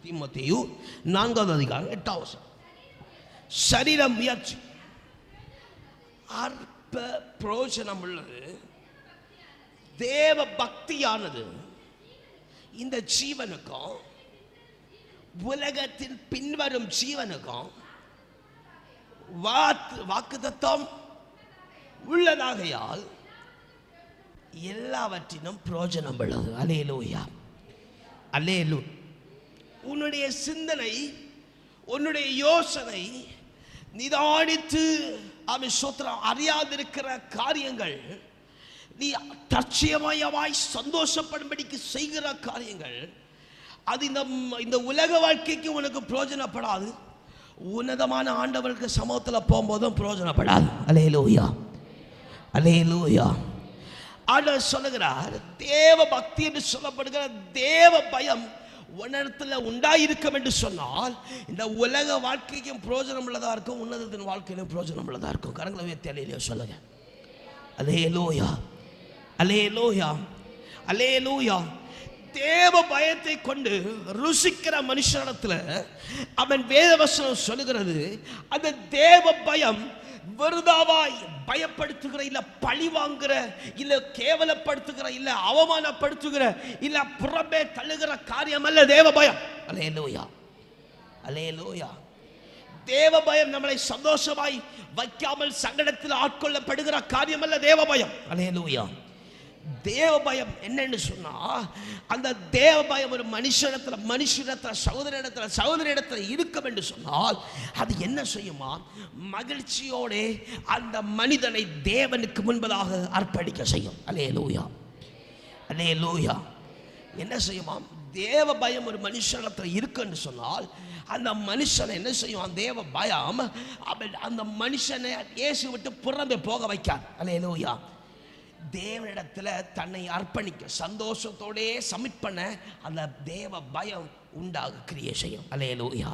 தீமோத்தேயு 4வது அதிகாரம் 8வது வசனம். சரீர முயற்சி அற்ப பிரயோஜனம் உள்ளது. தேவ பக்தியானது இந்த ஜீவனுக்கும் உலகத்தின் பின்வரும் ஜீவனுக்கும் வாக்குத்தத்தம் உள்ளதாகையால் எல்லாவற்றிலும் பிரயோஜனம் உள்ளது. அல்லேலூயா, அல்லேலூயா. உன்னுடைய சிந்தனை, உன்னுடைய யோசனை நிதானித்து அவன் சோத்திரம் அறியாதிருக்கிற காரியங்கள், நீ தற்சயமாய் சந்தோஷப்படும்படிக்கு செய்கிற காரியங்கள், அது இந்த உலக வாழ்க்கைக்கு உனக்கு பிரயோஜனப்படாது. உன்னதமான ஆண்டவருக்கு சமூகத்தில் போகும்போதும் பிரயோஜனப்படாது. அல்லேலூயா, அல்லேலூயா. ஆண்டவர் சொல்லுகிறார், தேவ பக்தி என்று சொல்லப்படுகிற தேவ பயம் உன்னதத்துல உண்டாயிருக்கும் என்று சொன்னால் இந்த உலக வாழ்க்கைக்கும் பிரயோஜனம் உள்ளதா இருக்கும், உன்னதத்தின் வாழ்க்கையிலும் பிரயோஜனம் உள்ளதா இருக்கும். கரங்களை உயர்த்தி அல்லேலூயா சொல்லுங்க. அல்லேலூயா, அல்லேலூயா, அல்லேலூயா. தேவ பயத்தை கொண்டு ருசிக்கிற மனுஷனிடத்துல அவன் வேதவசனம் சொல்லுகிறது, அந்த தேவ பயம் விருதாவாய் பயப்படுத்துகிற, இல்ல பழி வாங்குற, இல்ல கேவலப்படுத்துகிற, இல்ல அவமானப்படுத்துகிற, இல்ல புறம்பே தள்ளுகிற காரியம் அல்ல தேவ பயம். அல்லேலூயா, அல்லேலூயா. தேவ பயம் நம்மளை சந்தோஷமாய் வைக்காமல் சங்கடத்தில் ஆட்கொள்ளப்படுகிற காரியம் அல்ல தேவ பயம். அல்லேலூயா. தேவ பயம் என்னன்னு சொன்னா, அந்த தேவ பயம் ஒரு மனுஷனிடத்துல சகோதரிடத்துல இருக்கும் என்று சொன்னால் அது என்ன செய்யுமா, மகிழ்ச்சியோட அந்த மனிதனை தேவனுக்கு முன்பதாக அர்ப்பணிக்க செய்யும். அல்லேலூயா, அல்லேலூயா. என்ன செய்யுமா, தேவ பயம் ஒரு மனுஷனிடத்துல இருக்குன்னு சொன்னால் அந்த மனுஷனை என்ன செய்யும், தேவ பயம் அந்த மனுஷனை இயேசு விட்டு புறம்பே போக வைக்காது. அல்லேலூயா. தேவனிடத்துல தன்னை அர்ப்பணிக்க, சந்தோஷத்தோட சமிட் பண்ண அந்த தேவ பயம் உண்டாக கிரியை செய்யும். அல்லேலூயா.